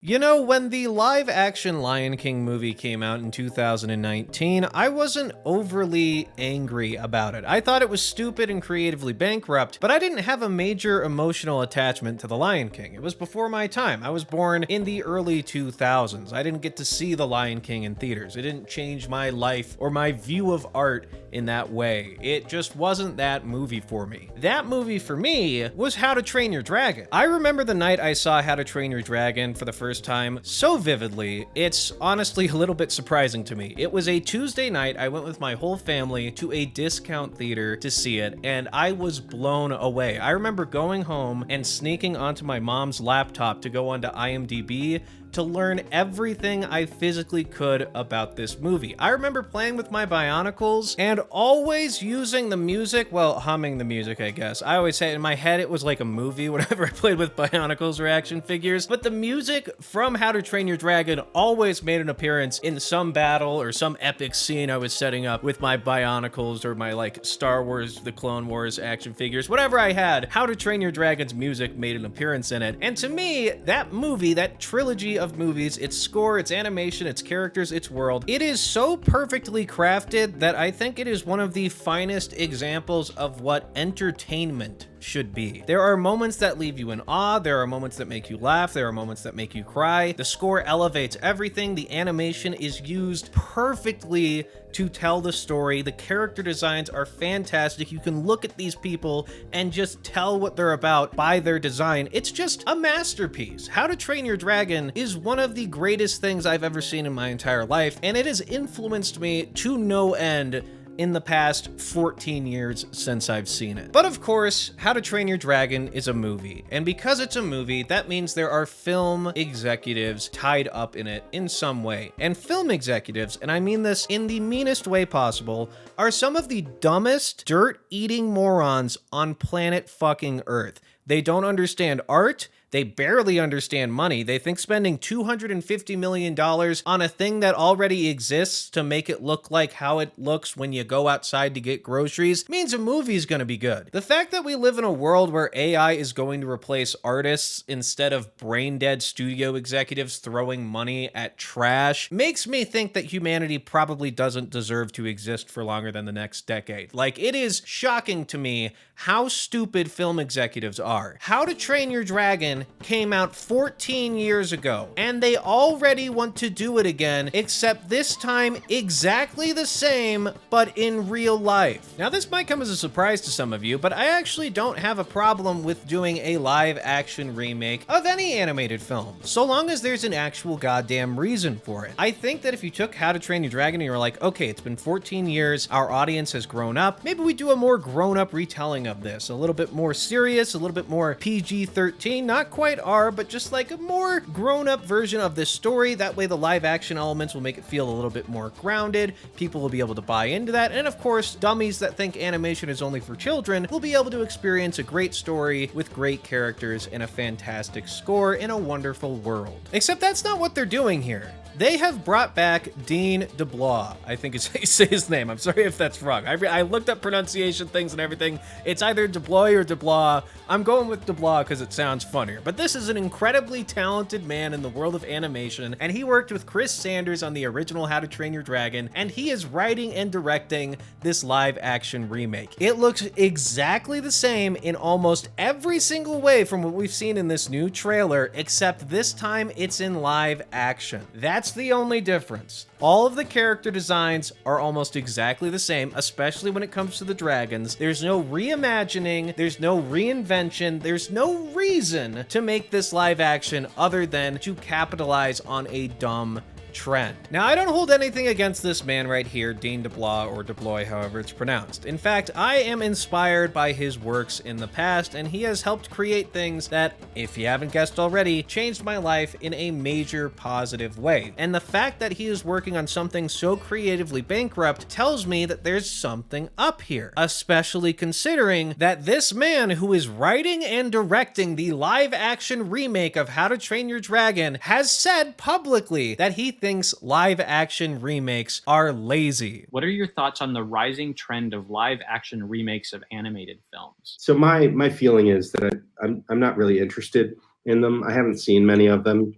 You know, when the live action Lion King movie came out in 2019, I wasn't overly angry about it. I thought it was stupid and creatively bankrupt, but I didn't have a major emotional attachment to the Lion King. It was before my time. I was born in the early 2000s. I didn't get to see the Lion King in theaters. It didn't change my life or my view of art in that way. It just wasn't that movie for me. That movie for me was How to Train Your Dragon. I remember the night I saw How to Train Your Dragon for the first time so vividly, it's honestly a little bit surprising to me. It was a Tuesday night. I went with my whole family to a discount theater to see it, and I was blown away. I remember going home and sneaking onto my mom's laptop to go onto IMDb to learn everything I physically could about this movie. I remember playing with my Bionicles and always using the music, well, humming the music, I guess. I always say in my head it was like a movie whenever I played with Bionicles or action figures, but the music from How to Train Your Dragon always made an appearance in some battle or some epic scene I was setting up with my Bionicles or my like Star Wars, the Clone Wars action figures, whatever I had. How to Train Your Dragon's music made an appearance in it. And to me, that movie, that trilogy of movies, its score, its animation, its characters, its world, it is so perfectly crafted that I think it is one of the finest examples of what entertainment should be. There are moments that leave you in awe, there are moments that make you laugh, there are moments that make you cry. The score elevates everything, the animation is used perfectly to tell the story, the character designs are fantastic, you can look at these people and just tell what they're about by their design. It's just a masterpiece. How to Train Your Dragon is one of the greatest things I've ever seen in my entire life, and it has influenced me to no end in the past 14 years since I've seen it. But of course, How to Train Your Dragon is a movie, and because it's a movie, that means there are film executives tied up in it in some way. And film executives, and I mean this in the meanest way possible, are some of the dumbest, dirt-eating morons on planet fucking Earth. They don't understand art. They barely understand money. They think spending $250 million on a thing that already exists to make it look like how it looks when you go outside to get groceries means a movie's gonna be good. The fact that we live in a world where AI is going to replace artists instead of brain-dead studio executives throwing money at trash makes me think that humanity probably doesn't deserve to exist for longer than the next decade. Like, it is shocking to me how stupid film executives are. How to Train Your Dragon came out 14 years ago, and they already want to do it again, except this time exactly the same, but in real life. Now, this might come as a surprise to some of you, but I actually don't have a problem with doing a live action remake of any animated film, so long as there's an actual goddamn reason for it. I think that if you took How to Train Your Dragon and you were like, okay, it's been 14 years, our audience has grown up, maybe we do a more grown-up retelling of this, a little bit more serious, a little bit more PG-13, not quite R, but just like a more grown-up version of this story. That way the live action elements will make it feel a little bit more grounded, people will be able to buy into that, and of course, dummies that think animation is only for children will be able to experience a great story with great characters and a fantastic score in a wonderful world. Except that's not what they're doing here. They have brought back Dean DeBlois. I think it's how you say his name. I'm sorry if that's wrong. I looked up pronunciation things and everything. It's either DeBlois or DeBlois. I'm going with DeBlois because it sounds funnier. But this is an incredibly talented man in the world of animation, and he worked with Chris Sanders on the original How to Train Your Dragon, and he is writing and directing this live action remake. It looks exactly the same in almost every single way from what we've seen in this new trailer, except this time it's in live action. That's the only difference. All of the character designs are almost exactly the same, especially when it comes to the dragons. There's no reimagining, there's no reinvention, there's no reason to make this live action other than to capitalize on a dumb trend. Now, I don't hold anything against this man right here, Dean DeBlois, or DeBlois, however it's pronounced. In fact, I am inspired by his works in the past, and he has helped create things that, if you haven't guessed already, changed my life in a major positive way. And the fact that he is working on something so creatively bankrupt tells me that there's something up here, especially considering that this man who is writing and directing the live action remake of How to Train Your Dragon has said publicly that he thinks live action remakes are lazy. What are your thoughts on the rising trend of live action remakes of animated films? So my feeling is that I'm not really interested in them. I haven't seen many of them.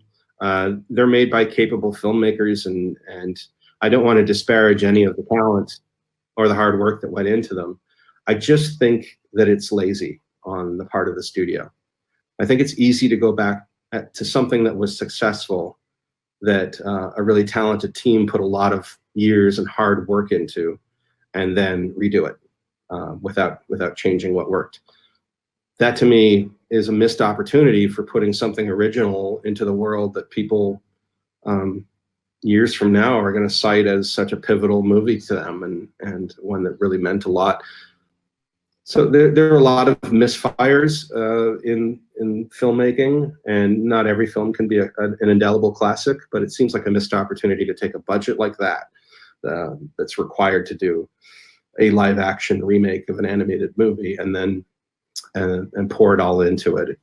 They're made by capable filmmakers, and I don't want to disparage any of the talent or the hard work that went into them. I just think that it's lazy on the part of the studio. I think it's easy to go back to something that was successful, that a really talented team put a lot of years and hard work into, and then redo it without changing what worked. That to me is a missed opportunity for putting something original into the world that people years from now are going to cite as such a pivotal movie to them, and one that really meant a lot. So there are a lot of misfires in filmmaking, and not every film can be an indelible classic, but it seems like a missed opportunity to take a budget like that that's required to do a live action remake of an animated movie and then and pour it all into it.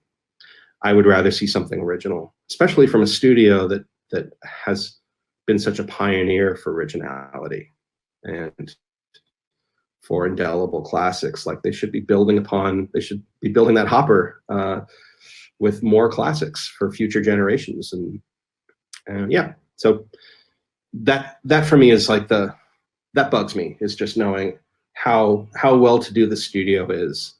I would rather see something original, especially from a studio that has been such a pioneer for originality and for indelible classics. Like, they should be building that hopper with more classics for future generations. And yeah, so that for me is like that bugs me, is just knowing how well-to-do the studio is,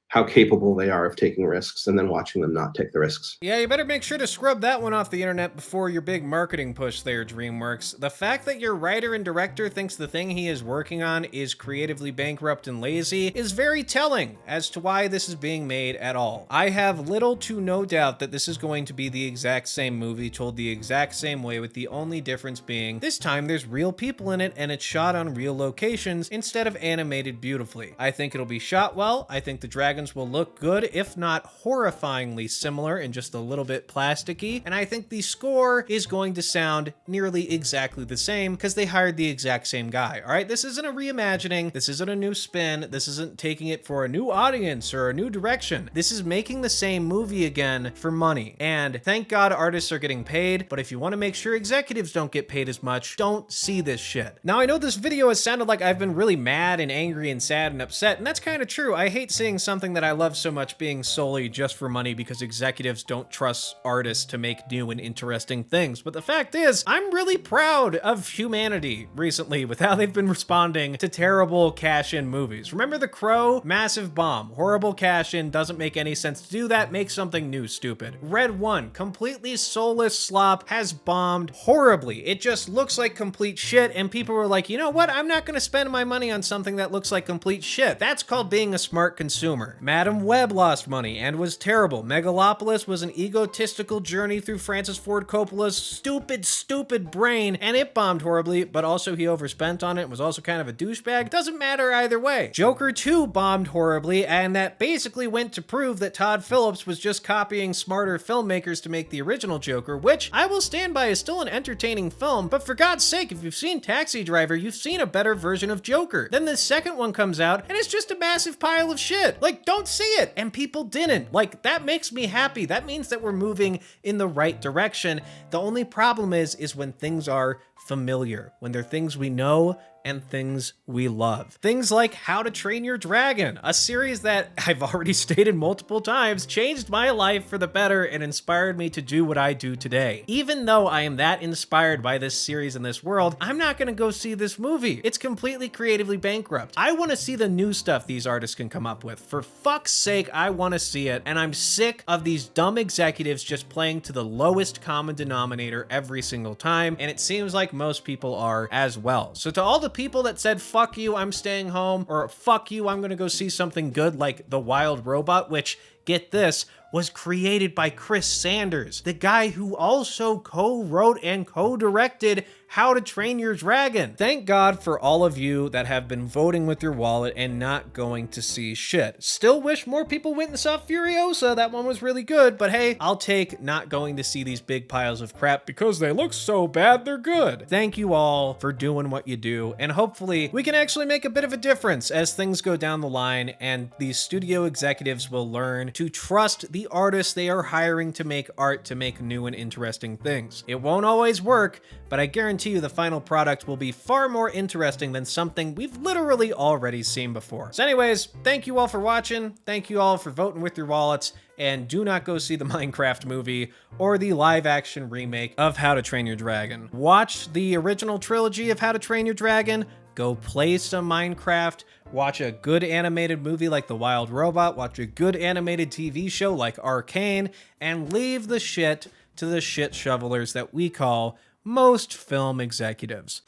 how capable they are of taking risks, and then watching them not take the risks. Yeah, you better make sure to scrub that one off the internet before your big marketing push there, DreamWorks. The fact that your writer and director thinks the thing he is working on is creatively bankrupt and lazy is very telling as to why this is being made at all. I have little to no doubt that this is going to be the exact same movie, told the exact same way, with the only difference being this time there's real people in it and it's shot on real locations instead of animated beautifully. I think it'll be shot well. I think the dragons will look good, if not horrifyingly similar and just a little bit plasticky. And I think the score is going to sound nearly exactly the same because they hired the exact same guy. All right, this isn't a reimagining. This isn't a new spin. This isn't taking it for a new audience or a new direction. This is making the same movie again for money. And thank God artists are getting paid, but if you want to make sure executives don't get paid as much, don't see this shit. Now, I know this video has sounded like I've been really mad and angry and sad and upset, and that's kind of true. I hate seeing something that I love so much being solely just for money because executives don't trust artists to make new and interesting things. But the fact is, I'm really proud of humanity recently with how they've been responding to terrible cash-in movies. Remember The Crow? Massive bomb. Horrible cash-in, doesn't make any sense to do that, make something new stupid. Red One, completely soulless slop, has bombed horribly. It just looks like complete shit, and people were like, you know what? I'm not gonna spend my money on something that looks like complete shit. That's called being a smart consumer. Madam Web lost money and was terrible. Megalopolis was an egotistical journey through Francis Ford Coppola's stupid brain, and it bombed horribly, but also he overspent on it and was also kind of a douchebag. Doesn't matter either way. Joker 2 bombed horribly, and that basically went to prove that Todd Phillips was just copying smarter filmmakers to make the original Joker, which I will stand by is still an entertaining film, but for God's sake, if you've seen Taxi Driver, you've seen a better version of Joker. Then the second one comes out, and it's just a massive pile of shit. Like, don't see it, and people didn't. Like, that makes me happy. That means that we're moving in the right direction. The only problem is when things are familiar, when they're things we know and things we love. Things like How to Train Your Dragon, a series that I've already stated multiple times changed my life for the better and inspired me to do what I do today. Even though I am that inspired by this series and this world, I'm not gonna go see this movie. It's completely creatively bankrupt. I wanna see the new stuff these artists can come up with. For fuck's sake, I wanna see it, and I'm sick of these dumb executives just playing to the lowest common denominator every single time, and it seems like most people are as well. So to all the people that said, fuck you, I'm staying home, or fuck you, I'm gonna go see something good like The Wild Robot, which, get this, was created by Chris Sanders, the guy who also co-wrote and co-directed How to Train Your Dragon. Thank God for all of you that have been voting with your wallet and not going to see shit. Still wish more people went and saw Furiosa. That one was really good, but hey, I'll take not going to see these big piles of crap because they look so bad they're good. Thank you all for doing what you do, and hopefully we can actually make a bit of a difference as things go down the line and these studio executives will learn to trust the artists they are hiring to make art, to make new and interesting things. It won't always work, but I guarantee you the final product will be far more interesting than something we've literally already seen before. So anyways, thank you all for watching. Thank you all for voting with your wallets. and do not go see the Minecraft movie or the live-action remake of How to Train Your Dragon. Watch the original trilogy of How to Train Your Dragon, go play some Minecraft, watch a good animated movie like The Wild Robot, watch a good animated TV show like Arcane, and leave the shit to the shit shovelers that we call most film executives.